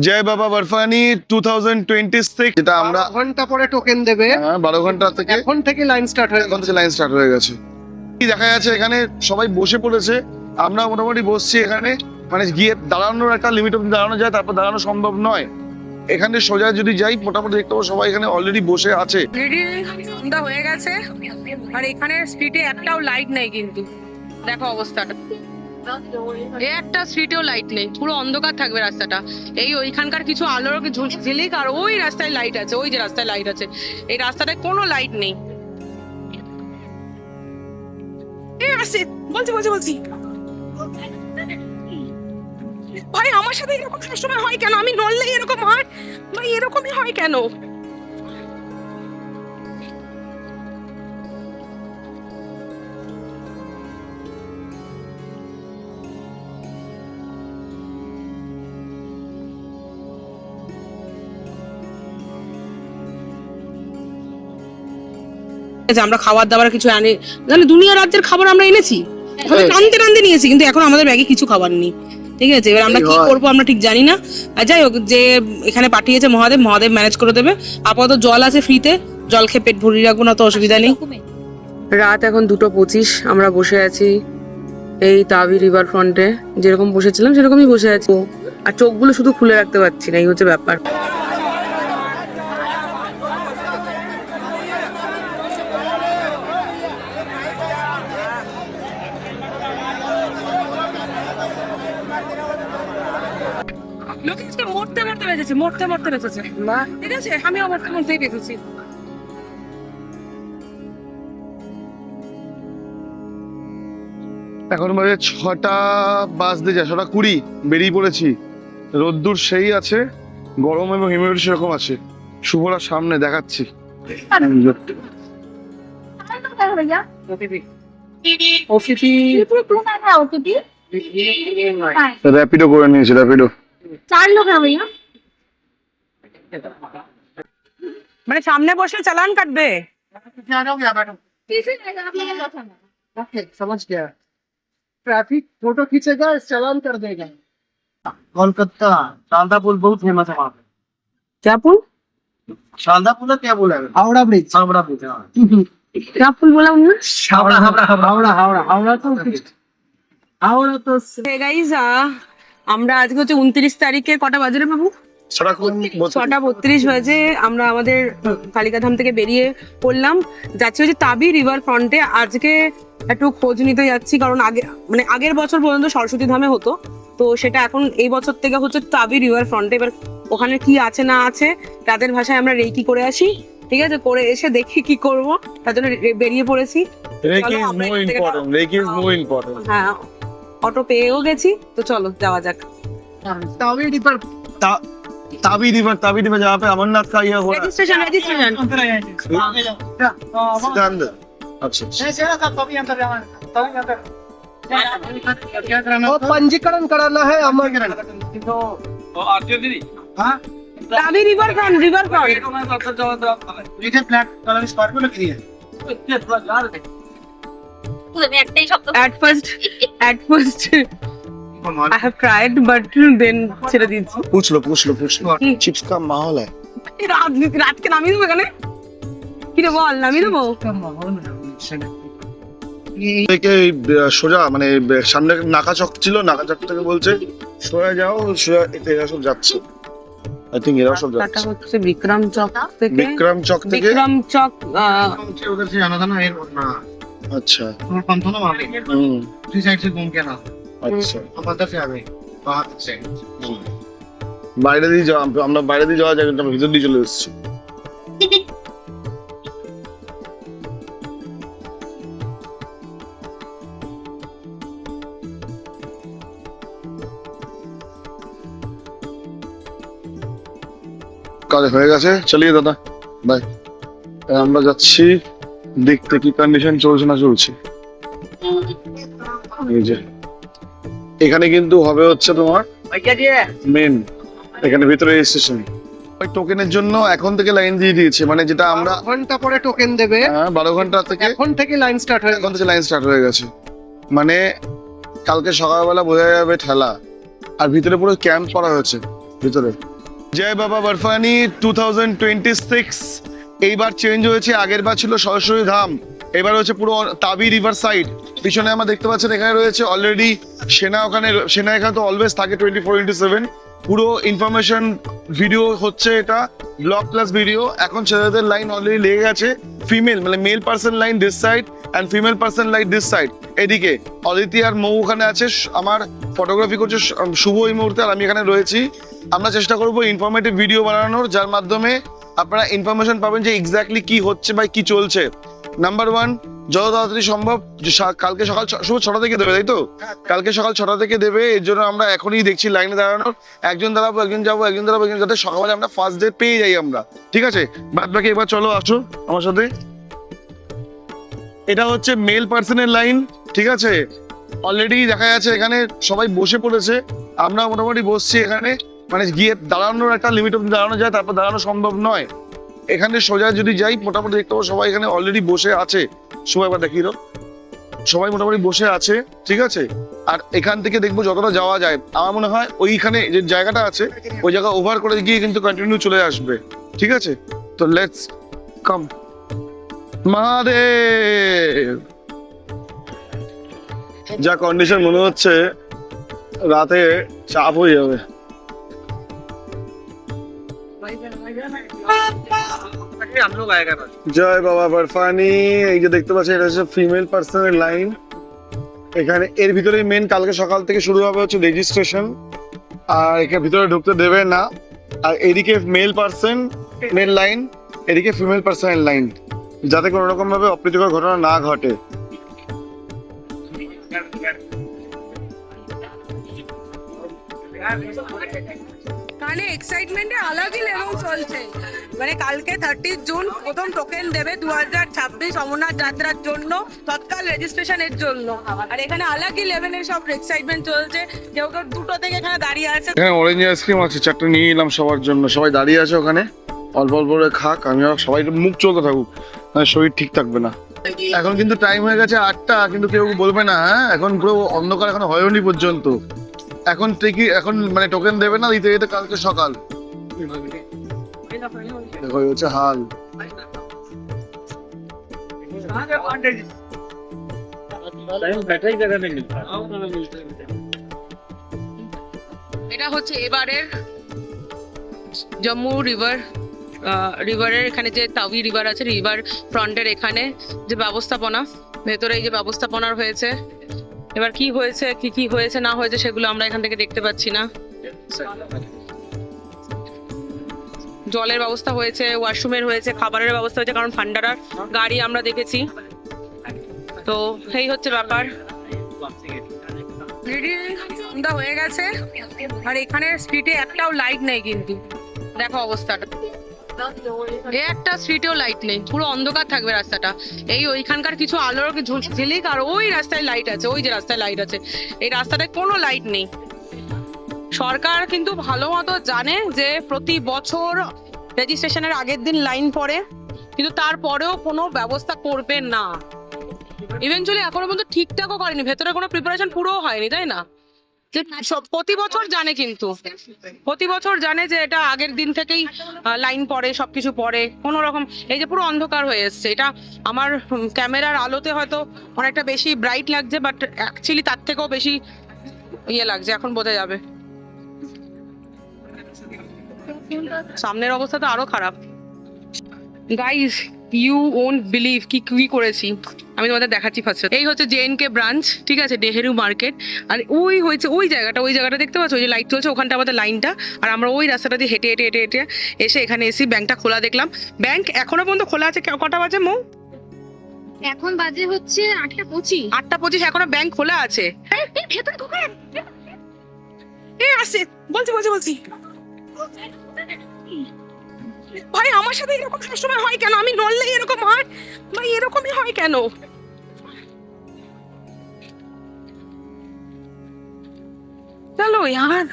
জয় বাবা বরফানি 2026 যেটা আমরা ঘন্টা পরে টোকেন দেবে। 12 ঘন্টা থেকে এখন থেকে লাইন স্টার্ট হয়ে এখন থেকে লাইন স্টার্ট হয়ে গেছে। দেখা যাচ্ছে এখানে সবাই বসে পড়েছে, আমরা মোটামুটি বসছি এখানে, মানে গিয়ে দাঁড়ানোর একটা লিমিট অব্দি দাঁড়ানো যায়, তারপর দাঁড়ানো সম্ভব নয়। এখানে সোজা যদি যাই মোটামুটি দেখতে পাবো সবাই এখানে অলরেডি বসে আছে। সন্ধ্যা হয়ে গেছে আর এখানে স্ট্রিটে একটাও লাইট নেই, কিন্তু দেখো অবস্থাটা, এই একটা স্ট্রিটেও লাইট নেই, পুরো অন্ধকার থাকবে রাস্তাটা। এই ওইখানকার কিছু আলোর ঝিলিক আর ওই রাস্তায় লাইট আছে, ওই যে রাস্তায় লাইট আছে, এই রাস্তাটায় কোনো লাইট নেই। বলছি ভাই, আমার সাথে এরকম সবসময় হয় কেন? আমি নড়লেই এরকম হয় ভাই, এরকমই হয় কেন? আমরা খাবার দাবার কিছু আনি, মানে দুনিয়া রাজ্যের খাবার আমরা এনেছি, টানতে টানতে নিয়েছি, কিন্তু এখন আমাদের ব্যাগে কিছু খাবার নেই। ঠিক আছে, এবার আমরা কি করবো আমরা ঠিক জানি না। আর যাই হোক, যে এখানে পাঠিয়েছে মহাদেব ম্যানেজ করে দেবে। আপাতত জল আছে ফ্রিতে, জল খেয়ে পেট ভরিয়ে রাখবো, না তো অসুবিধা নেই। রাত এখন 2:25, আমরা বসে আছি এই তাবি রিভার ফ্রন্টে, যেরকম বসেছিলাম সেরকমই বসে আছি, আর চোখগুলো শুধু খুলে রাখতে পারছি না, এই হচ্ছে ব্যাপার। লোকে মরতে বেঁচেছে, ঠিক আছে, আমিও মরতেই বেঁচেছি। এখন বাজে 6টা বাজতে যায়, 6:20 বেরিয়ে পড়েছি। রোদ্দুর সেই আছে, গরম এবং হিউমিডিটি সেরকম আছে। শুভরা সামনে দেখাচ্ছি। র্যাপিডো করে নিয়েছি, র্যাপিডো। 4 लोग हैं भैया। মানে সামনে বসে চালান কাটবে। समझ गया। ट्रैफिक फोटो खींचेगा, चालान कर देगा। कोलकाता शारदा पुल बहुत फेमस है वहाँ पे। क्या पुल? शारदा पुल क्या बोला है? हावड़ा ब्रिज। हावड़ा ब्रिज। क्या पुल बोला उन्होंने? हावड़ा हावड़ा हावड़ा हावड़ा हावड़ा तो हावड़ा तो গাইস, আমরা আজকে হচ্ছে 29 তারিখে, কটা বাজে রে বাবু? 6:32 বাজে আমরা আমাদের কালিকাধাম থেকে বেরিয়ে পড়লাম, যাচ্ছি হচ্ছে তাবি রিভার ফ্রন্টে। আজকে একটু খোঁজ নিতে যাচ্ছি, কারণ আগের বছর পর্যন্ত সরস্বতী ধামে হতো, তো সেটা এখন এই বছর থেকে হচ্ছে তাবি রিভার ফ্রন্টে। এবার ওখানে কি আছে না আছে তাদের ভাষায় আমরা রেকি করে আসি, ঠিক আছে, করে এসে দেখি কি করব, তার জন্য বেরিয়ে পড়েছি। হ্যাঁ, অটো পেয়েও গেছি, তো চলো যাওয়া যাক। ताबी रिवर जहाँ पे अमरनाथ का यह हो रहा है। রেজিস্ট্রেশন सीधा अंदर। अच्छा पंजीकरण कराना है अमरकरण। ताबी रिवर फ्रंट नीचे फ्लैट कलर स्कॉर्पियो लगी है। at first I have tried, but then ছেড়ে দিচ্ছি। पूछ लो चिप्स का माहौल है। রাতকে নামিয়ে দেবো এখানে, কি রে বল, নামিয়ে দেবো? সোজা মানে সামনে নাকা চক ছিল, নাকা চক থেকে বলছে সোজা যাও, সোজা এরা সব যাচ্ছে। আই থিংক এরা সব এটা যাচ্ছে হচ্ছে বিক্রম চক থেকে। বিক্রম চক থেকে। বিক্রম চক उधर से जाना था ना एयरपोर्ट ना। अच्छा पंप था ना वहाँ पे, दूसरी साइड से घूम के आना। अच्छा हम अंदर से आ गए बाहर से। বাইরে দিয়ে যাওয়া, আমরা বাইরে দিয়ে যাওয়া যায়, কিন্তু আমরা ভিতর দিয়ে চলে এসেছি। কাজ হয়ে গেছে, চলিয়ে দাদা বাই। আমরা যাচ্ছি দেখতে কি কন্ডিশন চলছে না চলছে। এই যে এখানে কিন্তু হবে হচ্ছে তোমার মেন, এখানে ভিতরে রেজিস্ট্রেশন। ওই টোকেনের জন্য এখন থেকে লাইন দিয়ে দিয়েছে, মানে যেটা আমরা ঘন্টা পরে টোকেন দেবে। 12 ঘন্টা থেকে এখন থেকে লাইন স্টার্ট হয়ে এখন থেকে লাইন স্টার্ট হয়ে গেছে। মানে কালকে সকালবেলা বোঝা যাবে ঠেলা, আর ভিতরে পুরো ক্যাম্প করা হয়েছে। ভিতরে জয় বাবা বরফানি 2026 এইবার চেঞ্জ হয়েছে। আগের বার ছিল সরস্বতী ধাম, এবার হচ্ছে পুরো তাবি রিভার সাইড। পিছনে আমরা দেখতে পাচ্ছেন এখানে রয়েছে অলরেডি সেনা। সেনা এখানে তো অলওয়েজ থাকে 24/7। পুরো ইনফরমেশন ভিডিও হচ্ছে, এটা ব্লগ প্লাস ভিডিও। এখন ছেলেদের লাইন অলরেডি লেগে গেছে। ফিমেল মানে mail person line this side and female person line this side. এদিকে অদিতি আর মৌ ওখানে আছে, আমার ফটোগ্রাফি করছে শুভ এই মুহূর্তে, আর আমি এখানে রয়েছি। আমরা চেষ্টা করবো ইনফরমেটিভ ভিডিও বানানোর, যার মাধ্যমে আপনারা ইনফরমেশন পাবেন যে এক্স্যাক্টলি কি হচ্ছে বা কি চলছে। নাম্বার 1, যত তাড়াতাড়ি সম্ভব কালকে সকাল শুভ 6টা থেকে দেবে, তাই তো? কালকে সকাল 6টা থেকে দেবে। এর জন্য আমরা এখনই দেখছি লাইনে দাঁড়ানোর, একজন দাঁড়াবো, একজন যাবো, একজন দাঁড়াবো, একজন, যাতে সকালে আমরা ফার্স্ট ডে পেয়ে যাই আমরা। ঠিক আছে, বাদ বাকি এবার চলো আসো আমার সাথে। এটা হচ্ছে মেল পার্সনের লাইন, ঠিক আছে? অলরেডি দেখা যাচ্ছে এখানে সবাই বসে পড়েছে, আমরা মোটামুটি বসছি এখানে। মানে গিয়ে দাঁড়ানোর একটা লিমিট অব্দি দাঁড়ানো যায়, তারপর দাঁড়ানো সম্ভব নয়। এখানে সোজা যদি যাই মোটামুটি দেখতে পাবো সবাই এখানে অলরেডি বসে আছে। সবাই এবার দেখিয়ে দাও, সবাই মোটামুটি বসে আছে, ঠিক আছে? আর এখান থেকে দেখবো যতটা যাওয়া যায়, আমার মনে হয় ওইখানে যে জায়গাটা আছে ওই জায়গা ওভার করে গিয়ে কিন্তু কন্টিনিউ চলে আসবে, ঠিক আছে? তো লেটস কাম। মহাদেব, যা কন্ডিশন মনে হচ্ছে রাতে চাপ হয়ে যাবে। জয় বাবা বরফানি। এই যে দেখতে পাচ্ছি এটা হচ্ছে ফিমেল পার্সনের লাইন। এখানে এর ভিতরে মেন কালকে সকাল থেকে শুরু হবে হচ্ছে রেজিস্ট্রেশন, আর এখানে ভিতরে ঢুকতে দেবে না। আর এদিকে মেল পার্সন মেল লাইন, এদিকে ফিমেল পার্সনের লাইন, যাতে কোনো রকম ভাবে অপ্রীতিকর ঘটনা না ঘটে। মানে এক্সাইটমেন্টে আলাদা লেভেল চলছে। মানে কালকে 30 জুন প্রথম টোকেন দেবে 2026 অমরনাথ যাত্রার জন্য, তৎকাল রেজিস্ট্রেশনের জন্য। আর এখানে আলাদা লেভেলের সব এক্সাইটমেন্ট চলছে। কেউ কেউ 2টো থেকে এখানে দাঁড়িয়ে আছে। এখানে অরেঞ্জ আইসক্রিম আছে, 4টা নিয়ে নিলাম সবার জন্য। সবাই দাঁড়িয়ে আছে ওখানে, অল্প অল্প করে খাক, আমি আর সবাই মুখ চলতে থাকুক, শরীর ঠিক থাকবে না। এখন কিন্তু টাইম হয়ে গেছে 8টা, কিন্তু কেউ বলবে না, হ্যাঁ? এখন পুরো অন্ধকার, এখন হয়নি পর্যন্ত। এখন ঠিকই, এখন মানে টোকেন দেবে না, দিতে দিতে কালকে সকাল। দেখো এই হচ্ছে হাল। এটা হচ্ছে এবারের জম্মু রিভারের এখানে যে তাবি রিভার আছে, রিভার ফ্রন্টের এখানে যে ব্যবস্থাপনা, ভেতরে এই যে ব্যবস্থাপনার হয়েছে। এবার কি হয়েছে, কি হয়েছে না হয়েছে সেগুলো আমরা এখান থেকে দেখতে পাচ্ছি না। জলের ব্যবস্থা হয়েছে, ওয়াশরুমের হয়েছে, খাবারের ব্যবস্থা হয়েছে, কারণ ভান্ডারার গাড়ি আমরা দেখেছি। তো এই হচ্ছে ব্যাপার। সন্ধ্যা হয়ে গেছে, আর এখানে স্ট্রিটে একটাও লাইট নেই, কিন্তু দেখো অবস্থাটা। একটা স্ট্রিটেও লাইট নেই, পুরো অন্ধকার থাকবে রাস্তাটা। এই ওইখানকার কিছু আলোর ঝিলিক, আর ওই রাস্তায় লাইট আছে, ওই যে রাস্তায় লাইট আছে, এই রাস্তাটায় কোনো লাইট নেই। সরকার কিন্তু ভালো মতো জানে যে প্রতি বছর রেজিস্ট্রেশনের আগের দিন লাইন পড়ে, কিন্তু তারপরেও কোনো ব্যবস্থা করবে না। ইভেনচুয়ালি এখনো পর্যন্ত ঠিকঠাকও করেনি, ভেতরে কোনো প্রিপারেশন পুরোও হয়নি, তাই না? যে প্রতি বছর জানে, কিন্তু প্রতি বছর জানে যে এটা আগের দিন থেকেই লাইন পড়ে, সবকিছু পড়ে, কোনো রকম। এই যে পুরো অন্ধকার হয়ে এসছে, এটা আমার ক্যামেরার আলোতে হয়তো অনেকটা বেশি ব্রাইট লাগছে, বাট অ্যাকচুয়ালি তার থেকেও বেশি ইয়ে লাগছে, এখন বোঝা যাবে। সামনের অবস্থা তো আরো খারাপ। গাইজ, ইউ ওন্ট বিলিভ কি করেছি আমি তোমাদের দেখাচ্ছি ফার্স্ট। এই হচ্ছে JNK ব্রাঞ্চ, ঠিক আছে, নেহেরু মার্কেট। আর ওই হয়েছে ওই জায়গাটা দেখতে পাচ্ছ, ওই যে লাইট চলছে, ওখানটা আমাদের লাইনটা। আর আমরা ওই রাস্তাটা দিয়ে হেঁটে হেঁটে হেঁটে হেঁটে এসে এখানে এসি। ব্যাংকটা খোলা দেখলাম, ব্যাংক এখনো পর্যন্ত খোলা আছে। কটা বাজে মৌ? এখন বাজে হচ্ছে 8:25। 8:25, এখনো ব্যাংক খোলা আছে। এ আসে, বলছি ভাই, আমার সাথে এরকম সবসময় হয় কেন? আমি নড়লেই এরকম হয় ভাই, এরকমই হয় কেন? চলো यार,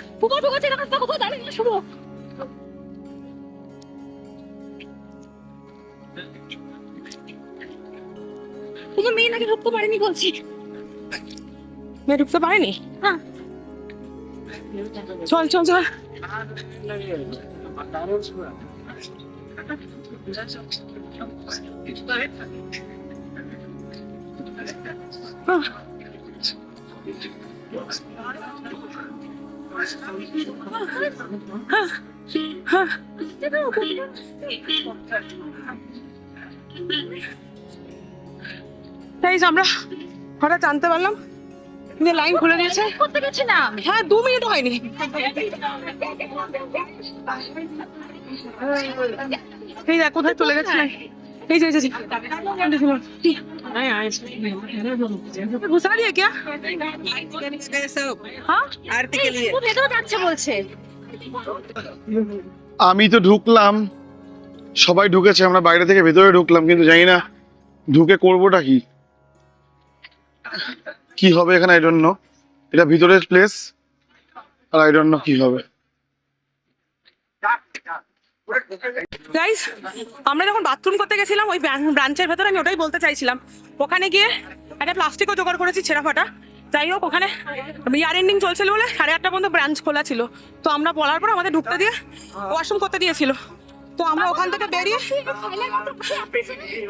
তোমার মেয়ে নাকি ঢুকতে পারেনি বলছি। মেয়ে ঢুকতে পারেনি? হ্যাঁ, চল গাইস আমরা হঠাৎ জানতে পারলাম যে লাইন খুলে দিয়েছে। করতে গেছিলাম। হ্যাঁ 2 মিনিটও হয়নি। এই দেখ কোথায় চলে গেছে না, এই যে घुसा दिया क्या? हाँ आरती के लिए ভেতরে যাচ্ছে বলছে। আমি তো ঢুকলাম, সবাই ঢুকেছে, আমরা বাইরে থেকে ভেতরে ঢুকলাম, কিন্তু জানি না ঢুকে করবোটা কি, কি হবে এখানে আই ডোন্ট নো। এটা ভিতরের প্লেস আর আই ডোন্ট নো কি হবে। গাইস আমরা যখন বাথরুম করতে গেছিলাম ওই ব্রাঞ্চের ভেতরে, আমি ওটাই বলতে চাইছিলাম, ওখানে গিয়ে একটা প্লাস্টিকও জোগাড় করেছি ছেঁড়া ফাটা। যাই হোক ওখানে ইয়ার এন্ডিং চলছিল বলে 8:30 পর্যন্ত ব্রাঞ্চ খোলা ছিল। তো আমরা বলার পর আমাদের ঢুকতে দিয়ে ওয়াশরুম করতে দিয়েছিল। তো আমরা ওখান থেকে বেরিয়ে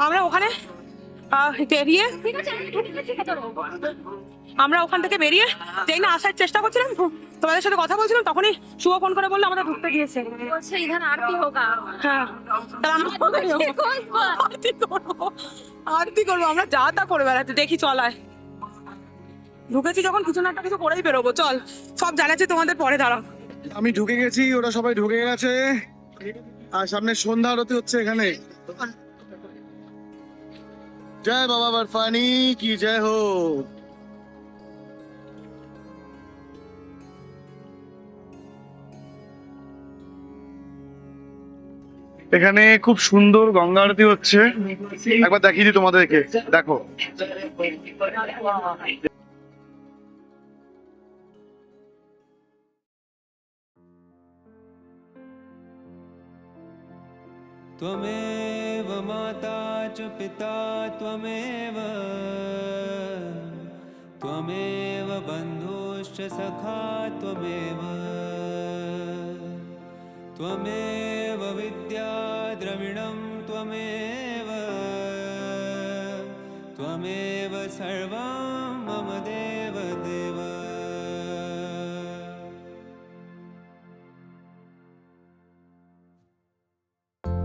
আমরা ওখানে বেরিয়ে ঠিক আছে আমি ঢুকে গেছি ভেতরে। আমরা ওখান থেকে বেরিয়ে যেই না আসার চেষ্টা করছিলাম, তোমাদের সাথে কথা বলছিলাম, তখনই শুভ ফোন করে বললো আমাদের ঢুকতে দিয়েছে। বলছে ইধার আরতি হোগা। হ্যাঁ তাহলে আমরা আরতি করবো, আমরা যা তা করে বেড়াতে দেখি চলায়। ঢুকেছি যখন কিছু না একটা কিছু করেই বেরোবো, চল সব জানাচ্ছি তোমাদের পরে, দাঁড়াও। আমি ঢুকে গেছি, ওরা সবাই ঢুকে গেছে, আর সামনে সন্ধ্যা আরতি হচ্ছে এখানে। জয় বাবা বরফানি কি জয় হো। এখানে খুব সুন্দর গঙ্গা আরতি হচ্ছে, একবার দেখিয়ে দিই তোমাদেরকে, দেখো। त्वमेव माता च पिता त्वमेव त्वमेव बन्धुश्च सखा त्वमेव त्वमेव विद्या द्रविणं त्वमेव त्वमेव सर्वं मम देव देव।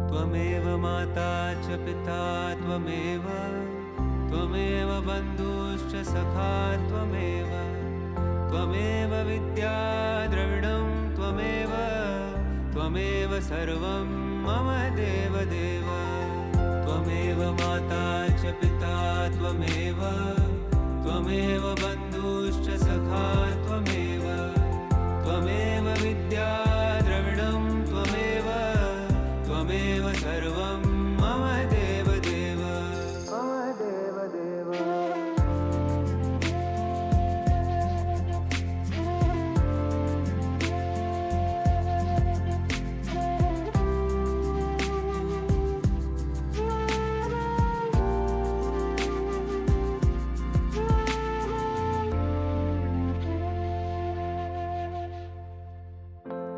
त्वमेव माता च पिता त्वमेव त्वमेव बन्धुश्च सखा त्वमेव त्वमेव विद्या द्रविणं त्वमेव त्वमेव सर्वं मम देव देव। त्वमेव माता च पिता त्वमेव त्वमेव बन्धुश्च सखा त्वमेव त्वमेव विद्या द्रविणं त्वमेव त्वमेव सर्वं मम देव देव मम देव देव।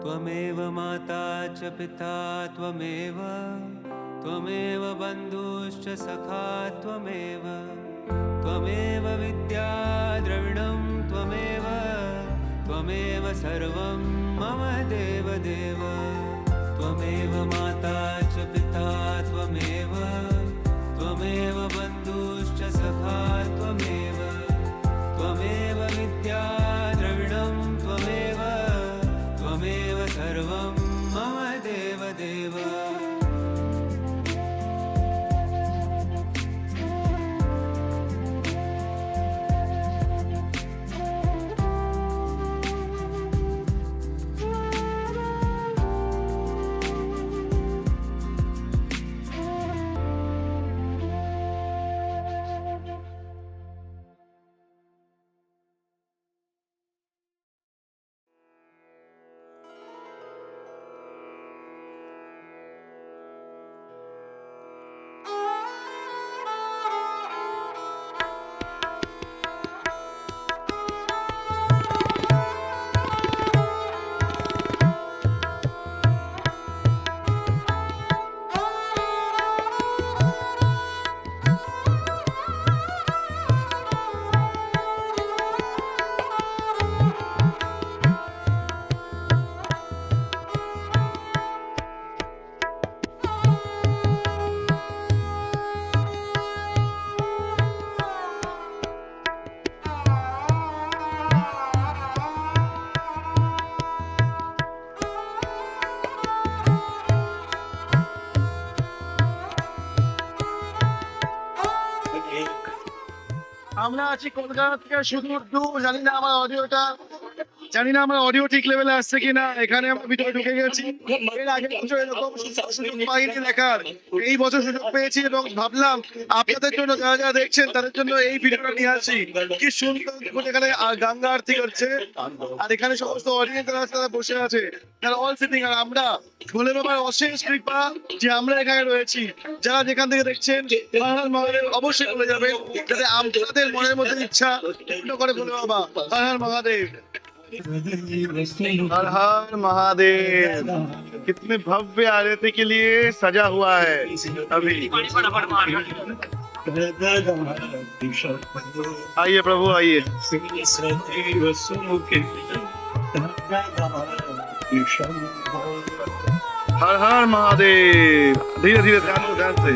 त्वमेव माता च पिता त्वमेव त्वमेव बन्धुश्च सखा त्वमेव त्वमेव विद्या द्रविणं त्वमेव त्वमेव सर्वं मम देव देव। त्वमेव माता च पिता त्वमेव त्वमेव बन्धुश्च सखा त्वमेव त्वमेव विद्या द्रविणं त्वमेव त्वमेव सर्वं मम देव देव। আমরা আছি কলকাতা থেকে সুদূর, জানি না আমার অডিও ঠিক লেভেলে আসছে কিনা। এখানে আমরা ভিতরে ঢুকে গেছি, এর আগে বছর এরকম সুযোগ পাইনি দেখার, এই বছর সুযোগ পেয়েছি এবং ভাবলাম আপনাদের জন্য যারা যারা দেখছেন তাদের জন্য এই ভিডিওটা নিয়ে আসি। কি সুন্দর দেখুন, এখানে গঙ্গা আরতি করছে আর এখানে সমস্ত অডিয়েন্স যারা আছে তারা বসে আছে, তারা অল সিটিং। আর আমরা ভোলে বাবার অশেষ কৃপা যে আমরা এখানে রয়েছি। যারা যেখান থেকে দেখছেন হর হর মহাদেব অবশ্যই বলে যাবেন, যাতে আপনাদের মনের মধ্যে ইচ্ছা পূর্ণ করে ভোলে বাবা। হর হর মহাদেব, हर हर महादेव। कितने भव्य आरती के लिए सजा हुआ है अभी। आइए प्रभु आइए। हर हर महादेव। धीरे धीरे ध्यान को ध्यान से।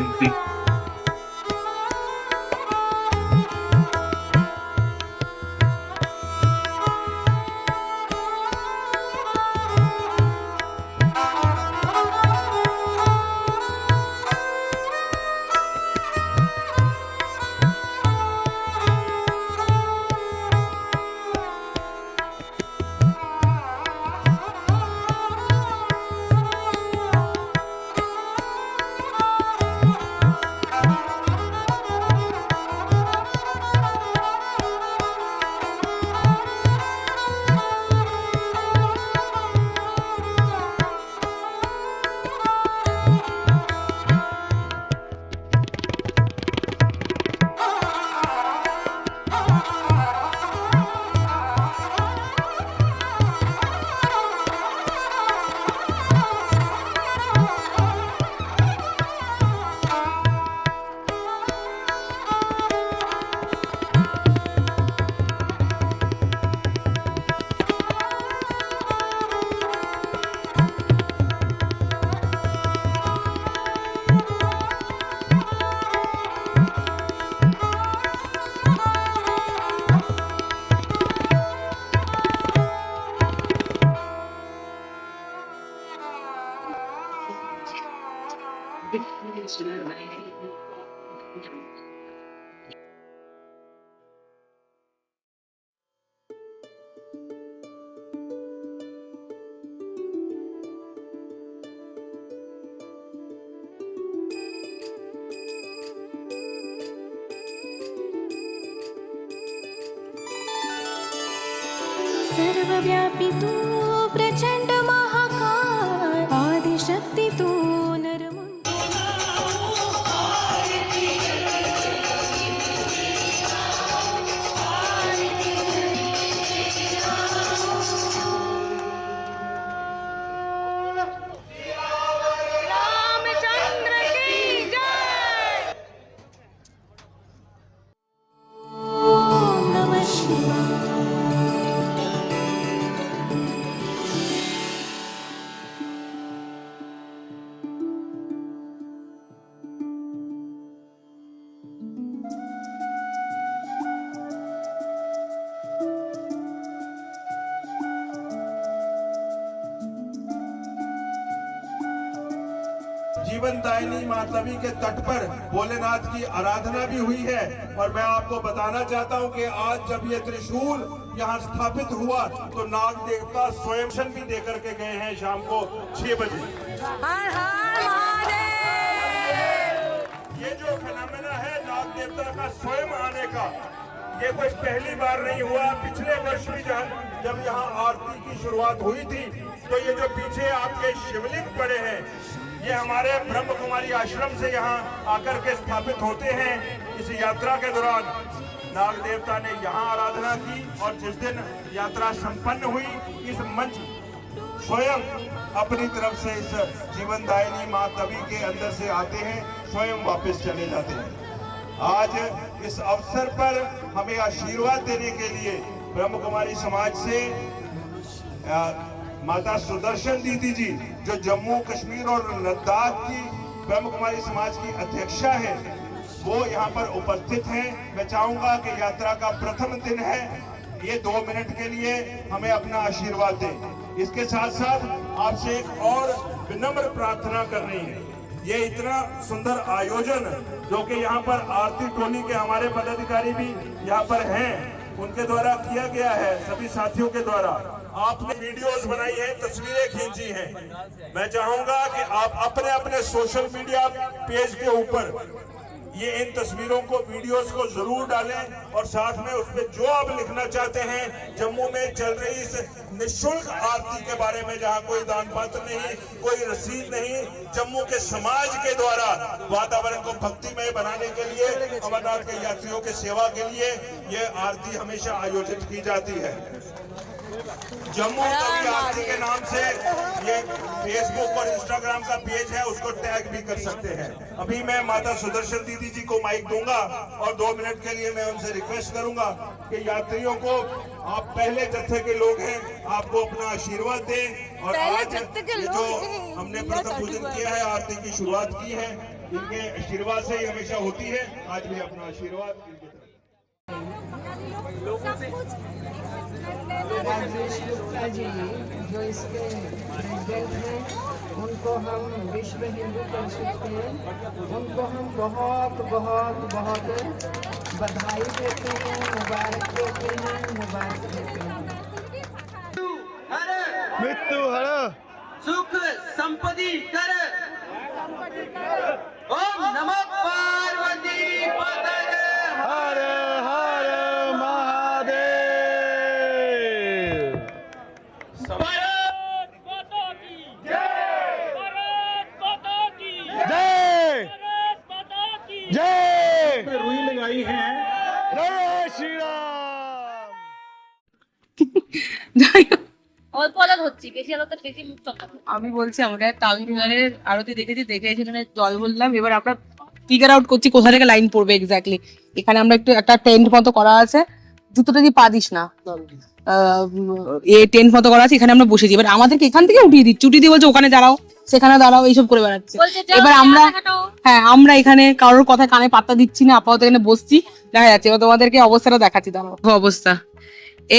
सर्वव्यापी तू प्रचंड महाकाय आदिशक्ती तू नरमुंड रामचंद्र की जय। ओम नमः शिवाय। जीवन दायिनी मां तवी के तट पर भोलेनाथ की आराधना भी हुई है। और मैं आपको बताना चाहता हूं कि आज जब ये त्रिशूल यहाँ स्थापित हुआ तो नाग देवता स्वयं भी दे करके गए हैं शाम को 6 बजे। हर हर महादेव। ये जो फिनोमेना है नाग देवता का स्वयं आने का, ये कोई पहली बार नहीं हुआ। पिछले वर्ष भी जब यहाँ आरती की शुरुआत हुई थी तो ये जो पीछे आपके शिवलिंग पड़े हैं ये हमारे ब्रह्म कुमारी आश्रम से यहाँ आकर के स्थापित होते हैं। इस यात्रा के दौरान नाग देवता ने यहाँ आराधना की और जिस दिन यात्रा संपन्न हुई इस मंच स्वयं अपनी तरफ से इस जीवनदायिनी मां तवी के अंदर से आते हैं, स्वयं वापस चले जाते हैं। आज इस अवसर पर हमें आशीर्वाद देने के लिए ब्रह्म कुमारी समाज से माता सुदर्शन दीदी जी जो जम्मू कश्मीर और लद्दाख की ब्रह्म कुमारी समाज की अध्यक्षा है वो यहाँ पर उपस्थित हैं। मैं चाहूंगा कि यात्रा का प्रथम दिन है, ये 2 मिनट के लिए हमें अपना आशीर्वाद दें। इसके साथ साथ आपसे एक और विनम्र प्रार्थना करनी है। ये इतना सुंदर आयोजन जो कि यहाँ पर आरती टोली के हमारे पदाधिकारी भी यहाँ पर हैं, उनके द्वारा किया गया है, सभी साथियों के द्वारा। आपने वीडियोस बनाई है, तस्वीरें खींची हैं। मैं चाहूंगा कि आप अपने अपने सोशल मीडिया पेज के ऊपर ये इन तस्वीरों को, वीडियोस को जरूर डालें और साथ में उस पर जो आप लिखना चाहते हैं जम्मू में चल रही इस निःशुल्क आरती के बारे में, जहां कोई दान पात्र नहीं, कोई रसीद नहीं, जम्मू के समाज के द्वारा वातावरण को भक्तिमय बनाने के लिए, अमरनाथ के यात्रियों के सेवा के लिए ये आरती हमेशा आयोजित की जाती है। जम्मू तवी आरती के नाम से ये फेसबुक और इंस्टाग्राम का पेज है, उसको टैग भी कर सकते हैं। अभी मैं माता सुदर्शन दीदी जी को माइक दूंगा और 2 मिनट के लिए मैं उनसे रिक्वेस्ट करूंगा कि यात्रियों को, आप पहले जत्थे के लोग हैं, आपको अपना आशीर्वाद दें। और आज ये जो हमने प्रथम पूजन किया है, आरती की शुरुआत की है, इनके आशीर्वाद से ही हमेशा होती है। आज भी अपना आशीर्वाद इनकी तरफ। राजेश गुप्ता जी जो इसके प्रेसिडेंट हैं, उनको हम विश्व हिंदू परिषद के, उनको हम बहुत बहुत बहुत बधाई देते हैं, मुबारक देते हैं, मुबारक देते हैं। मृत्यु हर सुख संपत्ति कर। ओम नमः पार्वती पतये। हर हर महादेव। जय जय रुई लगाई है। जय श्री राम। যাই হোক, অল্প আলাদা হচ্ছে, বেশি আলাদা বেশি মুখ চমকাবে। আমি বলছি আমাকে তামিলনাড়ের আরতি দেখেছি, দেখে সেখানে জল বললাম। এবার আমরা ফিগার আউট করছি কোথা থেকে লাইন পড়বে এক্স্যাক্টলি। এখানে আমরা একটু একটা টেন্ট মতো করা আছে, জুতোটা দিয়ে পা দিস না, টেন্ট মতো করা আছে, এখানে আমরা বসেছি। এবার আমাদেরকে এখান থেকে উঠিয়ে দিচ্ছে, উঠিয়ে দিয়ে বলছে ওখানে দাঁড়াও, সেখানে দাঁড়াও, এইসব করে বেড়াচ্ছে। বলছে যাও, এবার আমরা, হাঁটো। হ্যাঁ আমরা এখানে কারোর কথা কানে পাত্তা দিচ্ছি না, আপাতত এখানে বসছি, দেখা যাচ্ছে। এবার তোমাদেরকে অবস্থাটা দেখাচ্ছি, দাঁড়াও অবস্থা।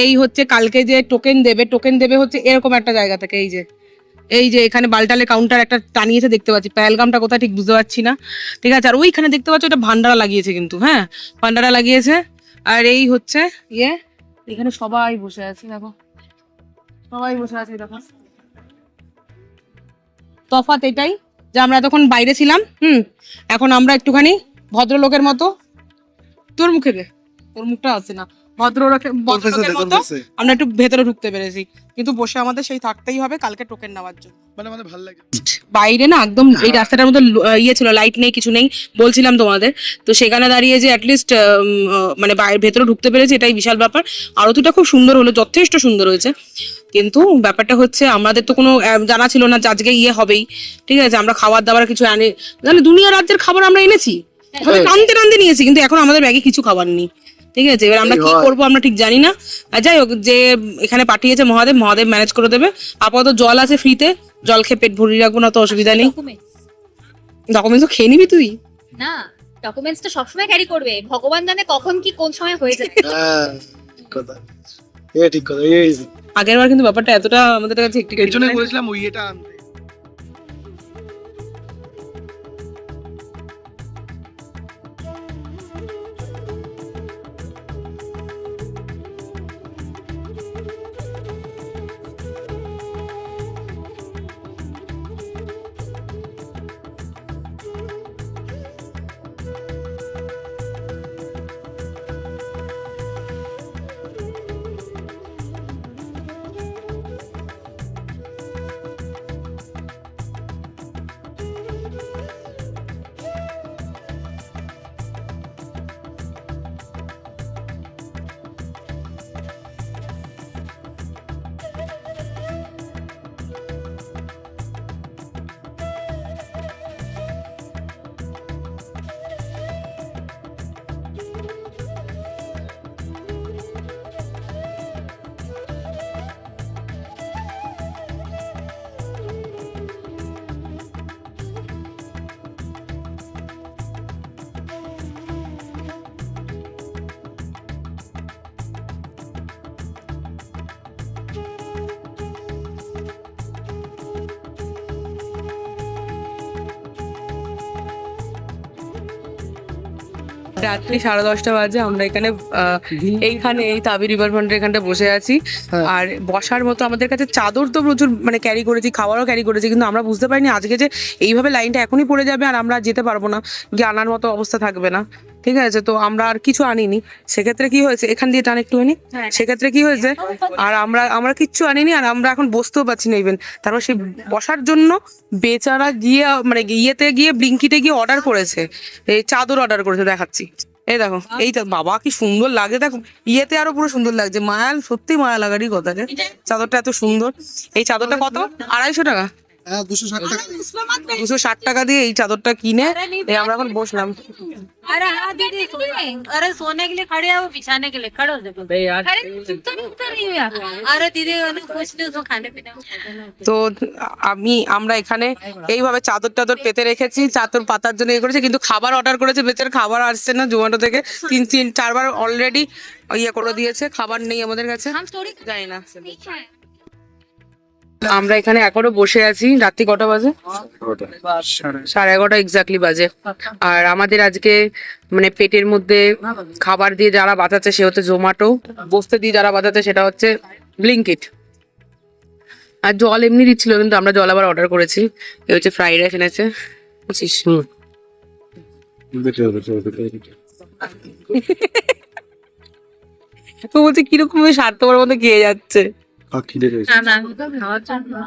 এই হচ্ছে কালকে যে টোকেন দেবে, টোকেন দেবে হচ্ছে এরকম একটা জায়গা থেকে। এই যে এখানে বালটালে কাউন্টার একটা টানিয়েছে দেখতে পাচ্ছি, পেহেলগামটা কোথায় ঠিক বুঝতে পারছি না, ঠিক আছে। আর ওইখানে দেখতে পাচ্ছ ওটা ভান্ডারা লাগিয়েছে কিন্তু, হ্যাঁ ভান্ডারা লাগিয়েছে। আর এই হচ্ছে এখানে সবাই বসে আছে, দেখো সবাই বসে আছে, দেখো। তফাৎ এটাই যে আমরা এতক্ষণ বাইরে ছিলাম, এখন আমরা একটুখানি ভদ্রলোকের মতো, তোর মুখে রে, তোর মুখটা আছে না, ভদ্রলোকের মতো আমরা একটু ভেতরে ঢুকতে পেরেছি। কিন্তু বসে আমাদের সেই থাকতেই হবে কালকে টোকেন নেওয়ার জন্য। মানে আমাদের ভালো লাগে। বাইরে না একদম এই রাস্তাটার মধ্যে ছিল, লাইট নেই, কিছু নেই, বলছিলাম তোমাদের। তো সেখানে দাঁড়িয়ে যে অ্যাটলিস্ট মানে বাইরে ভেতরে ঢুকতে পেরেছি, এটাই বিশাল ব্যাপার। আরতিটা খুব সুন্দর হলো, যথেষ্ট সুন্দর হয়েছে। কিন্তু ব্যাপারটা হচ্ছে আমাদের তো কোনো জানা ছিল না যে আজকে হবেই, ঠিক আছে। আমরা খাবার দাবার কিছু আনে, মানে দুনিয়া রাজ্যের খাবার আমরা এনেছি, টানতে টানতে নিয়েছি, কিন্তু এখন আমাদের ব্যাগে কিছু খাবার নেই, ঠিক আছে। এবার আমরা কি করবো আমরা ঠিক জানি না। যাই হোক, যে এখানে পাঠিয়েছে মহাদেব ম্যানেজ করে দেবে। আপাতত জল আছে ফ্রিতে, জল খেয়ে পেট ভরিয়ে রাখবো, না তো অসুবিধা নেই। ডকুমেন্টস তো খেয়ে নিবি তুই? না, ডকুমেন্টস তো সবসময় ক্যারি করবে, ভগবান জানে কখন কি কোন সময় হয়ে যায়। ঠিক কথা, ঠিক কথা। আগের বার কিন্তু ব্যাপারটা এতটা আমাদের কাছে একটু এর জন্যই বলেছিলাম ওই এটা আনতে। রাত্রি 10:30 বাজে, আমরা এখানে এইখানে এই তাবি রিভার ফ্রন্টের এখানটা বসে আছি। হ্যাঁ। আর বসার মতো আমাদের কাছে চাদর তো প্রচুর মানে ক্যারি করেছি, খাবারও ক্যারি করেছি, কিন্তু আমরা বুঝতে পারিনি আজকে যে এইভাবে লাইনটা এখনই পড়ে যাবে আর আমরা যেতে পারবো না, গিয়ে আনার মতো অবস্থা থাকবে না। ঠিক আছে, তো আমরা আর কিছু আনিনি। সেক্ষেত্রে কি হয়েছে, এখান দিয়ে টান একটুখানি, সেক্ষেত্রে কি হয়েছে, আর আমরা কিচ্ছু আনিনি, আর আমরা এখন বসতেও পারছি না ইভেন। তারপর সেই বসার জন্য বেচারা গিয়ে মানে ইয়েতে গিয়ে ব্লিঙ্কিটে গিয়ে অর্ডার করেছে, এই চাদর অর্ডার করেছে, দেখাচ্ছি। এই দেখো, এইটা বাবা কি সুন্দর লাগে, দেখো ইয়েতে আরো পুরো সুন্দর লাগছে। মায়া, সত্যি মায়া লাগারই কথা রে, চাদরটা এত সুন্দর। এই চাদরটা কত? 250 টাকা, 260 টাকা দিয়ে এই চাদরটা কিনে এই আমরা এখন বসলাম। अरे हाँ दीदी, अरे सोने के लिए खड़े हैं, वो बिछाने के लिए खड़े हो देखो। अरे चुप तो नहीं कर रही हो यार। अरे दीदी कुछ नहीं, उसको खाने पीने তো আমরা এখানে এইভাবে চাদর টাদর পেতে রেখেছি, চাদর পাতার জন্য ইয়ে করেছি, কিন্তু খাবার অর্ডার করেছে, বেচার খাবার আসছে না জোম্যাটো থেকে। 3-4 বার অলরেডি ইয়ে করে দিয়েছে, খাবার নেই আমাদের কাছে, हम स्टोरी জানি না। ठीक है। আমরা এখানে এখনো বসে আছি। রাত্রি কটা বাজে? 11:30 এক্স্যাক্টলি বাজে। আর আমাদের আজকে মানে পেটের মধ্যে খাবার দিয়ে যারা বাঁচাচ্ছে সে হচ্ছে জোম্যাটো, বসতে দিয়ে যারা বাঁচাচ্ছে সেটা হচ্ছে ব্লিঙ্কিট। আর জল এমনি দিচ্ছিল, কিন্তু আমরা জল আবার অর্ডার করেছি। এই হচ্ছে ফ্রাইড রাইস এনেছে, বুঝছিস? তো বলছে কিরকম স্বার্থপর মতো খেয়ে যাচ্ছে।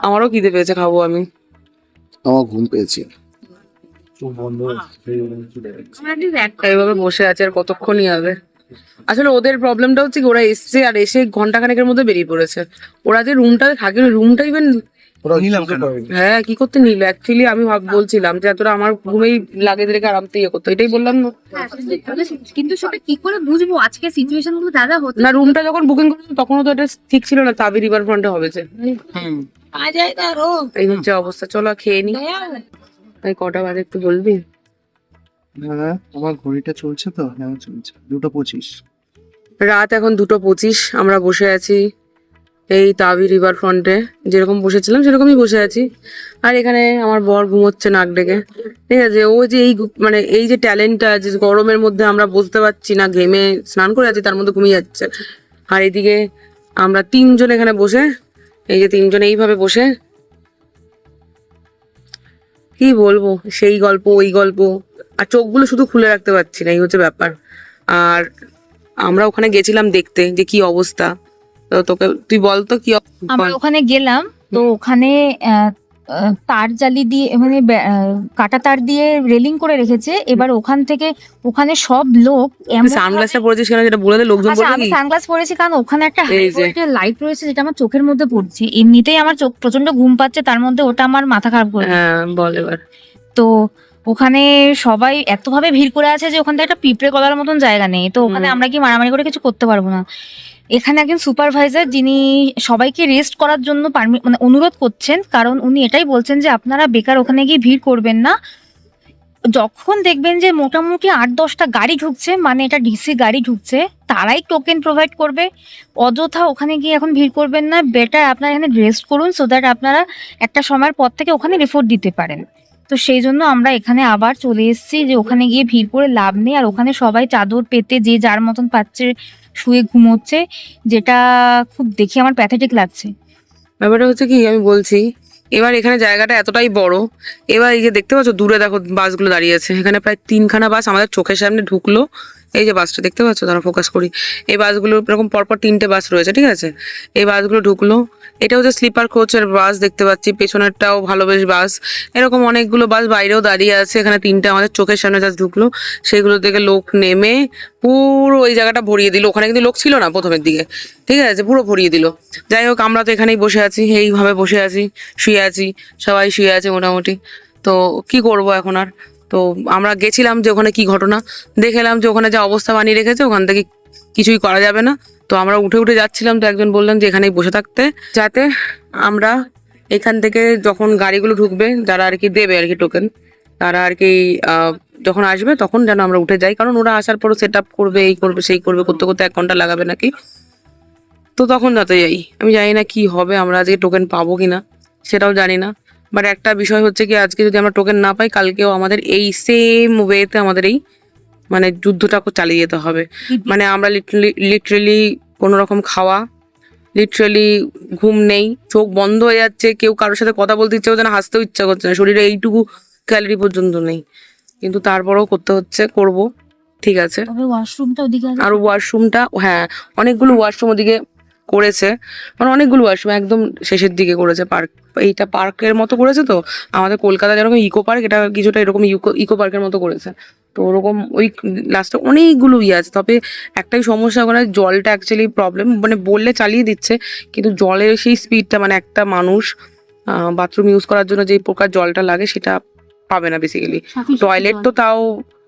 আমারও খিদে পেয়েছে, খাবো আমি। আমার ঘুম পেয়েছে। এইভাবে বসে আছে, আর কতক্ষণই হবে। আসলে ওদের প্রবলেমটা হচ্ছে কি, ওরা এসছে আর এসে ঘন্টাখানেকের মধ্যে বেরিয়ে পড়েছে। ওরা যে রুমটাতে থাকে, রুমটা ইভেন হ্যাঁ কি করতে নিল অ্যাকচুয়ালি। আমি বলছিলাম যে তোরা আমার রুমেই লাগেজ রেখে আরামতে ইয়ে করতো, এটাই বললাম না। কিন্তু সেটা কি করে বুঝবো আজকে সিচুয়েশন গুলো দাদা হতো না, রুমটা যখন বুকিং করেছিল তখনও তো এটা ঠিক ছিল না তাবি রিভার ফ্রন্টে হবে যে। आ जाएगा रो এই হচ্ছে অবস্থা। চলো খেয়ে নি। এই কটা বাজে একটু বলবি? হ্যাঁ, আমার ঘড়িটা চলছে তো, হ্যাঁ চলছে 2:25। রাত এখন 2:25, আমরা বসে আছি এই তাবি রিভার ফ্রন্টে, যেরকম বসেছিলাম সেরকমই বসে আছি। আর এখানে আমার বর ঘুমোচ্ছে নাক ডেকে। ঠিক আছে, ও যে মানে এই যে ট্যালেন্টটা, যে গরমের মধ্যে আমরা বসতে পারছি না, ঘেমে স্নান করে আছি, তার মধ্যে ঘুমিয়ে যাচ্ছে। আর এদিকে আমরা 3 জন এখানে বসে, এই যে 3 জন এইভাবে বসে কি বলবো, সেই গল্প ওই গল্প, আর চোখগুলো শুধু খুলে রাখতে পারছি না, এই হচ্ছে ব্যাপার। আর আমরা ওখানে গেছিলাম দেখতে যে কি অবস্থা। তো তোকে তুই বল তো কি আমরা ওখানে গেলাম, তো ওখানে তার জালি দিয়ে মানে কাটা তার দিয়ে রেলিং করে রেখেছে। এবার ওখানে সব লোক সানগ্লাসটা পরেছিস কেন, যেটা বলে দে, লোকজন বলবে আমি কি? সানগ্লাস পরেছি কারণ ওখানে একটা এই যে। লাইট রয়েছে যেটা আমার চোখের মধ্যে পড়ছে। এমনিতেই আমার চোখ প্রচন্ড ঘুম পাচ্ছে, তার মধ্যে ওটা আমার মাথা খারাপ করে। হ্যাঁ বল এবার। তো ওখানে সবাই এতভাবে ভিড় করে আছে যে ওখান থেকে একটা পিঁপড়ে গলার মতন জায়গা নেই। তো ওখানে আমরা কি মারামারি করে কিছু করতে পারবো না। এখানে একজন সুপারভাইজার যিনি সবাইকে রেস্ট করার জন্য মানে অনুরোধ করছেন, কারণ উনি এটাই বলছেন যে আপনারা বেকার ওখানে গিয়ে ভিড় করবেন না। যখন দেখবেন যে মোটামুটি 8-10টা গাড়ি ঢুকছে, মানে এটা ডিসি গাড়ি ঢুকছে, তারাই টোকেন প্রোভাইড করবে। অযথা ওখানে গিয়ে এখন ভিড় করবেন না, বেটার আপনারা এখানে রেস্ট করুন, সো দ্যাট আপনারা একটা সময়ের পর থেকে ওখানে রিপোর্ট দিতে পারেন। তো সেই জন্য আমরা এখানে আবার চলে এসেছি যে ওখানে গিয়ে ভিড় করে লাভ নেই। আর ওখানে সবাই চাদর পেতে যে যার মতন পাচ্ছে শুয়ে ঘুমোচ্ছে, যেটা খুব দেখে আমার প্যাথেটিক লাগছে। ব্যাপারটা হচ্ছে কি আমি বলছি, এবার এখানে জায়গাটা এতটাই বড়, এবার এই যে দেখতে পাচ্ছ দূরে দেখো বাসগুলো দাঁড়িয়ে আছে, এখানে প্রায় 3খানা বাস আমাদের চোখের সামনে ঢুকলো। এই যে বাসটা দেখতে পাচ্ছ, তারা ফোকাস করি, এই বাসগুলো এরকম পরপর 3টে বাস রয়েছে, ঠিক আছে, এই বাসগুলো ঢুকলো। এটা হচ্ছে স্লিপার কোচের বাস দেখতে পাচ্ছি, পেছনেরটাও ভালো বেশ বাস, এরকম অনেকগুলো বাস বাইরেও দাঁড়িয়ে আছে। এখানে 3টে আমাদের চোখের সামনে জাস্ট ঢুকলো, সেগুলো থেকে লোক নেমে পুরো ওই জায়গাটা ভরিয়ে দিল। ওখানে কিন্তু লোক ছিল না প্রথমের দিকে, ঠিক আছে, পুরো ভরিয়ে দিল। যাই হোক, আমরা তো এখানেই বসে আছি, এইভাবে বসে আছি, শুয়ে আছি, সবাই শুয়ে আছে মোটামুটি। তো কি করব এখন আর। তো আমরা গেছিলাম যে ওখানে কি ঘটনা, দেখলাম যে ওখানে যা অবস্থা বানিয়ে রেখেছে ওখান থেকে কিছুই করা যাবে না। তো আমরা উঠে উঠে যাচ্ছিলাম, তো একজন বললেন যে এখানেই বসে থাকতে, যাতে আমরা এখান থেকে যখন গাড়িগুলো ঢুকবে, যারা আর কি দেবে আর কি টোকেন, তারা আর কি যখন আসবে তখন যেন আমরা উঠে যাই, কারণ ওরা আসার পরও সেট আপ করবে, এই করবে সেই করবে, করতে করতে 1 ঘন্টা লাগাবে নাকি। তো তখন যাতে যাই। আমি জানি না কি হবে, আমরা আজকে টোকেন পাবো কিনা সেটাও জানি না। বাট একটা বিষয় হচ্ছে কি, আজকে যদি আমরা টোকেন না পাই, কালকেও আমাদের এই সেম ওয়েতে আমাদের এই মানে যুদ্ধটা চালিয়ে যেতে হবে। মানে আমরা লিটারেলি কোনো রকম খাওয়া, লিটারেলি ঘুম নেই, চোখ বন্ধ হয়ে যাচ্ছে, কেউ কারোর সাথে কথা বলতে ইচ্ছা করছে না, হাসতেও ইচ্ছা করছে না, শরীরে এইটুকু ক্যালোরি পর্যন্ত নেই, কিন্তু তারপরেও করতে হচ্ছে, করব, ঠিক আছে। তবে ওয়াশরুমটা ওদিকে আছে। আর ওয়াশরুমটা, হ্যাঁ অনেকগুলো ওয়াশরুম ওদিকে করেছে, মানে অনেকগুলো ওয়াশরুম একদম শেষের দিকে করেছে। পার্ক, এইটা পার্কের মতো করেছে। তো আমাদের কলকাতা যেরকম ইকো পার্ক, এটা কিছুটা এরকম ইকো পার্কের মতো করেছে। তো ওরকম ওই লাস্টে অনেকগুলো আছে। তবে একটাই সমস্যা, ওখানে জলটা অ্যাকচুয়ালি প্রবলেম, মানে বললে চালিয়ে দিচ্ছে, কিন্তু জলের সেই স্পিডটা, মানে একটা মানুষ বাথরুম ইউজ করার জন্য যে প্রকার জলটা লাগে সেটা পাবে না বেসিক্যালি। টয়লেট তো তাও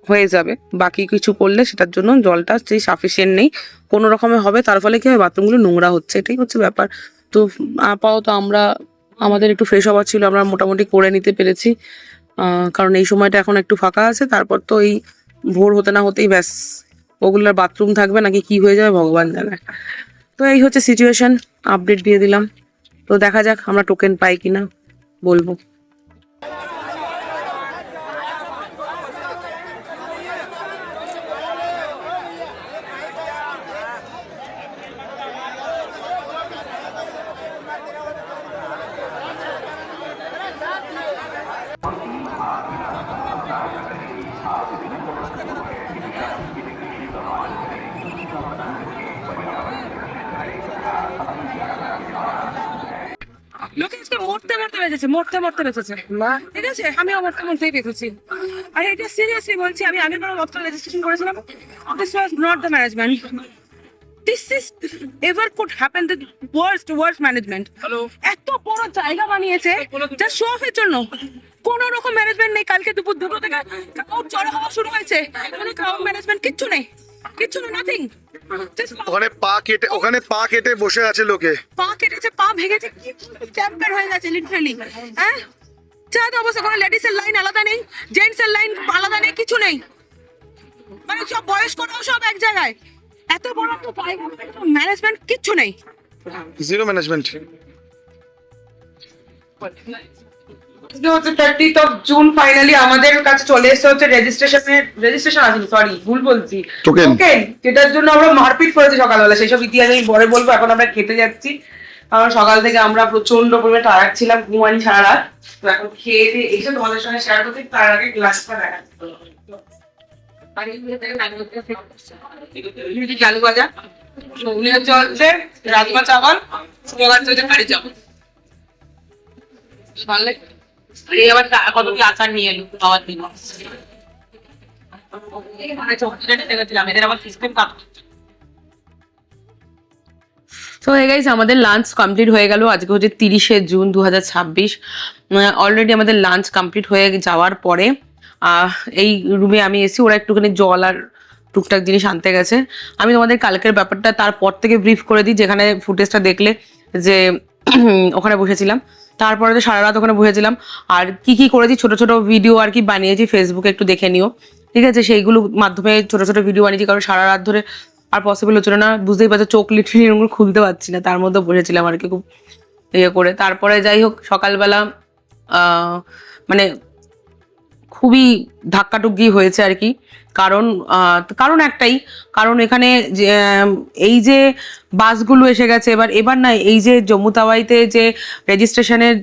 হয়ে যাবে, বাকি কিছু করলে সেটার জন্য জলটা সেই সাফিসিয়েন্ট নেই, কোনো রকমে হবে। তার ফলে কি হয়, বাথরুমগুলো নোংরা হচ্ছে, এটাই হচ্ছে ব্যাপার। তো আপাতত আমাদের একটু ফ্রেশ হওয়ার ছিল, আমরা মোটামুটি করে নিতে পেরেছি, কারণ এই সময়টা এখন একটু ফাঁকা আছে। তারপর তো এই ভোর হতে না হতেই ব্যাস ওগুলোর বাথরুম থাকবে নাকি কি হয়ে যাবে ভগবান জানে। তো এই হচ্ছে সিচুয়েশন, আপডেট দিয়ে দিলাম। তো দেখা যাক আমরা টোকেন পাই কিনা, বলবো। লোকে আজকে মরতে বেঁচেছে, ঠিক আছে, আমিও মরতেই বেঁচেছি। আর এটা সিরিয়াসলি বলছি, আমি আগের বার মতটা রেজিস্ট্রেশন করেছিলাম, this was not the management, this is ever could happen, the worst management. এত বড় জায়গা বানিয়েছে যা শো অফের জন্য, কোনো রকম ম্যানেজমেন্ট নেই। কালকে দুপুর 2টো থেকে ক্রাউড জড়ো হওয়া শুরু হয়েছে, কোনো ক্রাউড ম্যানেজমেন্ট কিচ্ছু নেই, নাথিং। ওখানে পা কেটে বসে আছে লোকে, পা কেটেছে, পা ভেঙেছে, চ্যাম্পিয়ন হয়ে গেছে লিটারালি। হ্যাঁ, যা তো অবস্থা, কোনো লেডিসের লাইন আলাদা নেই, জেন্টসের লাইন আলাদা নেই, কিছু নেই, মানে সব বয়স্করাও সব এক জায়গায়। এত বড় একটা জায়গা, ম্যানেজমেন্ট কিচ্ছু নেই, জিরো ম্যানেজমেন্ট। আজকে হচ্ছে 30th of June, ফাইনালি আমাদের কাছে চলে এসেছে হচ্ছে রেজিস্ট্রেশন আসেনি, সরি ভুল বলছি, টোকেন, যেটার জন্য আমরা মারপিট করেছি সকালবেলা, সেসব ইতিহাস আমি পরে বলবো। এখন আমরা খেতে যাচ্ছি, কারণ সকাল থেকে আমরা প্রচন্ড পরিমাণে টায়ার্ড ছিলাম, ঘুমানি সারা রাত। তো এখন খেয়ে দিয়ে এসে তোমাদের সঙ্গে শেয়ার করতে, তার আগে গ্লাসটা দেখাচ্ছি। আলু ভাজা, উনি হচ্ছে রাজমা চাওয়াল, হচ্ছে কারি চাওয়াল, ভালো লাগে। আবার কত কি আচার নিয়ে এলো খাওয়ার দিন, এদের আবার সিস্টেম কাজ। তো গাইস, আমাদের লাঞ্চ কমপ্লিট হয়ে গেল। আজকে হচ্ছে 30শে জুন 2026। অলরেডি আমাদের লাঞ্চ কমপ্লিট হয়ে যাওয়ার পরে এই রুমে আমি এসেছি, ওরা একটুখানি জল আর টুকটাক জিনিস আনতে গেছে। আমি তোমাদের কালকের ব্যাপারটা তারপর থেকে ব্রিফ করে দিই, যেখানে ফুটেজটা দেখলে যে ওখানে বসেছিলাম, তারপরে তো সারা রাত ওখানে বসেছিলাম। আর কি কি করেছি, ছোট ছোট ভিডিও আর কি বানিয়েছি, ফেসবুকে একটু দেখে নিও, ঠিক আছে। সেইগুলো মাধ্যমে ছোট ছোট ভিডিও বানিয়েছি, কারণ সারা রাত ধরে আর পসিবল হচ্ছিল না, বুঝতেই পারছো, চোখ লিটারালি এরকম খুলতে পারছি না, তার মধ্যে বসেছিলাম আর কি খুব ইয়ে করে। তারপরে যাই হোক, সকালবেলা মানে খুবই ধাক্কাটুকি হয়েছে আর কি, কারণ একটাই, কারণ এখানে এই যে বাসগুলো এসে গেছে, এবার না, এই যে জম্মু তাওয়াইতে যে রেজিস্ট্রেশনের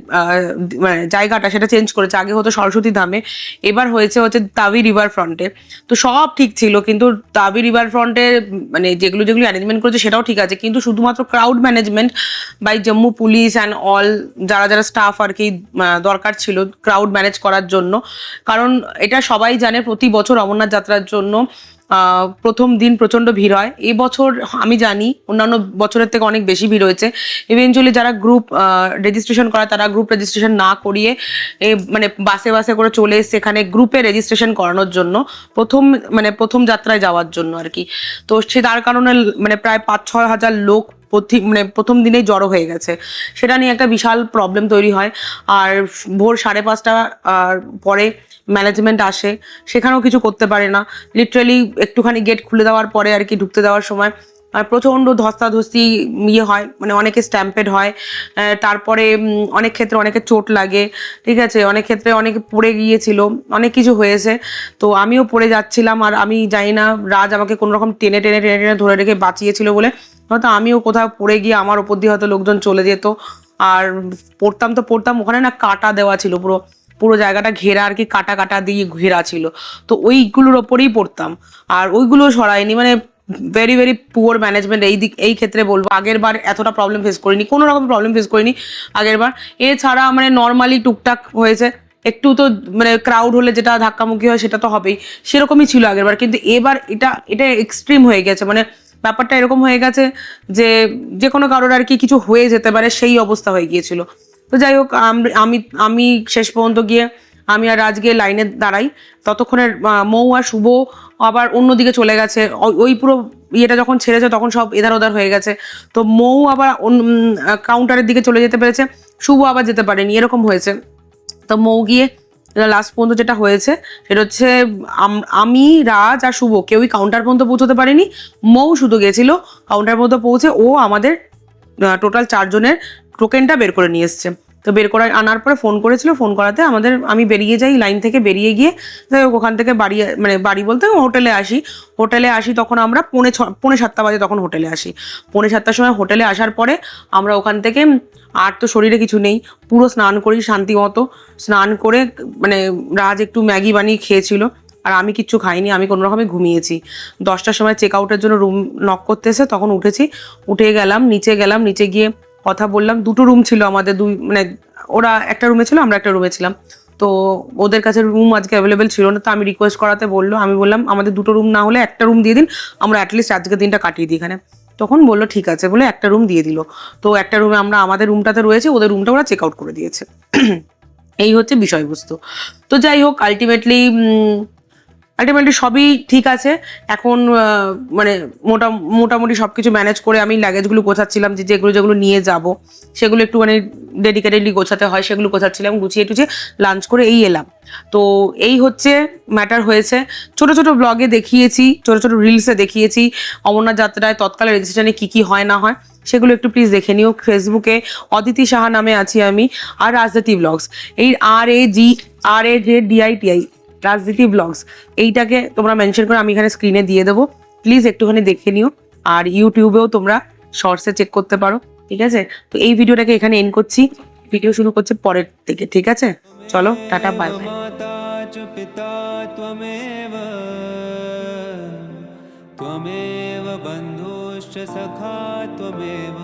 জায়গাটা সেটা চেঞ্জ করেছে। আগে হতো সরস্বতী ধামে, এবার হয়েছে হচ্ছে তাবি রিভার ফ্রন্টে। তো সব ঠিক ছিল, কিন্তু তাবি রিভার ফ্রন্টে মানে যেগুলো অ্যারেঞ্জমেন্ট করেছে সেটাও ঠিক আছে, কিন্তু শুধুমাত্র crowd management by Jammu police and all যারা স্টাফ আর কি দরকার ছিল ক্রাউড ম্যানেজ করার জন্য। কারণ এটা সবাই জানে, প্রতি বছর অমরনাথ যাত্রার জন্য প্রথম দিন প্রচন্ড ভিড় হয়। এবছর আমি জানি অন্যান্য বছরের থেকে অনেক বেশি ভিড় হয়েছে। ইভেনচুয়ালি যারা গ্রুপ রেজিস্ট্রেশন করা, তারা গ্রুপ রেজিস্ট্রেশন না করিয়ে মানে বাসে করে চলে এসছে এখানে গ্রুপে রেজিস্ট্রেশন করানোর জন্য, প্রথম যাত্রায় যাওয়ার জন্য আর কি। তো তার কারণে মানে প্রায় 5-6 হাজার লোক প্রথম দিনেই জড়ো হয়ে গেছে, সেটা নিয়ে একটা বিশাল প্রবলেম তৈরি হয়। আর ভোর 5:30 পরে ম্যানেজমেন্ট আসে, সেখানেও কিছু করতে পারে না, লিটারালি একটুখানি গেট খুলে দেওয়ার পরে আর কি ঢুকতে দেওয়ার সময় আর প্রচণ্ড ধস্তাধস্তি ইয়ে হয়, মানে অনেকে স্ট্যাম্পেড হয়, তারপরে অনেক ক্ষেত্রে অনেকে চোট লাগে, ঠিক আছে, অনেক ক্ষেত্রে অনেকে পড়ে গিয়েছিল, অনেক কিছু হয়েছে। তো আমিও পড়ে যাচ্ছিলাম, আর আমি জানি না রাজ আমাকে কোনো রকম টেনে টেনে টেনে টেনে ধরে রেখে বাঁচিয়েছিল বলে হয়তো আমিও কোথাও পড়ে গিয়ে আমার ওপর দিয়ে হয়তো লোকজন চলে যেত। আর পড়তাম ওখানে না কাটা দেওয়া ছিল, পুরো পুরো জায়গাটা ঘেরা আর কি, কাটা কাটা দিয়ে ঘেরা ছিল, তো ওইগুলোর ওপরেই পড়তাম, আর ওইগুলো সরায়নি, মানে ভেরি ভেরি পুয়ার ম্যানেজমেন্ট এই ক্ষেত্রে বলবো। আগের বার এতটা প্রবলেম ফেস করিনি, কোনো রকম প্রবলেম ফেস করিনি আগের বার। এছাড়া মানে নর্মালি টুকটাক হয়েছে, একটু তো মানে ক্রাউড হলে যেটা ধাক্কামুখি হয় সেটা তো হবেই, সেরকমই ছিল আগের বার, কিন্তু এবার এটা এক্সট্রিম হয়ে গেছে, মানে ব্যাপারটা এরকম হয়ে গেছে যে যে কোনো কারোর আর কি কিছু হয়ে যেতে পারে সেই অবস্থা হয়ে গিয়েছিল। তো যাই হোক, আমি শেষ পর্যন্ত গিয়ে আমি আর রাজ গিয়ে লাইনে দাঁড়াই, ততক্ষণে মৌ আর শুভ আবার অন্যদিকে চলে গেছে, ওই পুরো ইয়েটা যখন ছেড়েছে তখন সব এধার ওধার হয়ে গেছে। তো মৌ আবার কাউন্টারের দিকে চলে যেতে পেরেছে, শুভ আবার যেতে পারেনি, এরকম হয়েছে। তো মৌ গিয়ে লাস্ট পর্যন্ত যেটা হয়েছে সেটা হচ্ছে আমি, রাজ আর শুভ কেউই কাউন্টার পর্যন্ত পৌঁছতে পারিনি। মৌ শুধু গেছিল কাউন্টার পর্যন্ত পৌঁছে, ও আমাদের টোটাল 4 জনের টোকেনটা বের করে নিয়ে এসছে। তো বের করে আনার পরে ফোন করেছিল, ফোন করাতে আমি বেরিয়ে যাই, লাইন থেকে বেরিয়ে গিয়ে যাই হোক ওখান থেকে বাড়ি বলতে হোটেলে আসি তখন আমরা 6:45 বাজে তখন হোটেলে আসি। 6:45 সময় হোটেলে আসার পরে আমরা ওখান থেকে, আর তো শরীরে কিছু নেই, পুরো স্নান করি শান্তি মতো, স্নান করে মানে রাজ একটু ম্যাগি বানিয়ে খেয়েছিল, আর আমি কিচ্ছু খাইনি, আমি কোনো রকমে ঘুমিয়েছি। 10টার সময় চেক আউটের জন্য রুম নক করতে এসে তখন উঠে গেলাম, নিচে গিয়ে কথা বললাম। 2টো রুম ছিল আমাদের, মানে ওরা একটা রুমে ছিল, আমরা একটা রুমে ছিলাম। তো ওদের কাছে রুম আজকে অ্যাভেলেবেল ছিল না, তো আমি রিকোয়েস্ট করাতে বললো, আমি বললাম আমাদের 2টো রুম না হলে একটা রুম দিয়ে দিন, আমরা অ্যাটলিস্ট আজকে দিনটা কাটিয়ে দিই এখানে। তখন বললো ঠিক আছে বলে একটা রুম দিয়ে দিল। তো একটা রুমে আমরা আমাদের রুমটাতে রয়েছে, ওদের রুমটা ওরা চেক আউট করে দিয়েছে। এই হচ্ছে বিষয়বস্তু। তো যাই হোক আলটিমেটলি সবই ঠিক আছে এখন। মানে মোটামুটি সবকিছু ম্যানেজ করে আমি লাগেজগুলো গোছাচ্ছিলাম, যেগুলো নিয়ে যাব সেগুলো একটু মানে ডেডিকেটেডলি গোছাতে হয়, সেগুলো গোছাচ্ছিলাম, গুছিয়ে টুছিয়ে লাঞ্চ করে এই এলাম। তো এই হচ্ছে ম্যাটার হয়েছে। ছোট ছোট ব্লগে দেখিয়েছি, ছোট ছোট রিলসে দেখিয়েছি অমরনাথ যাত্রায় তৎকালে রেজিস্ট্রেশনে কি হয় না হয়, সেগুলো একটু প্লিজ দেখে নিও। ফেসবুকে অদিতি সাহা নামে আছি আমি, আর রাজনীতি ব্লগস, এই RAJDITI রাজনীতি ব্লগস, এইটাকে তোমরা মেনশন করে আমি এখানে স্ক্রিনে দিয়ে দেবো, প্লিজ একটুখানি দেখে নিও। আর ইউটিউবেও তোমরা শর্টসে চেক করতে পারো, ঠিক আছে। তো এই ভিডিওটাকে এখানে এন্ড করছি, ভিডিও শুরু করছে পরের থেকে, ঠিক আছে। চলো টাটা, বাই বাই। माता च पिता त्वमेव बन्धुश्च सखा त्वमेव।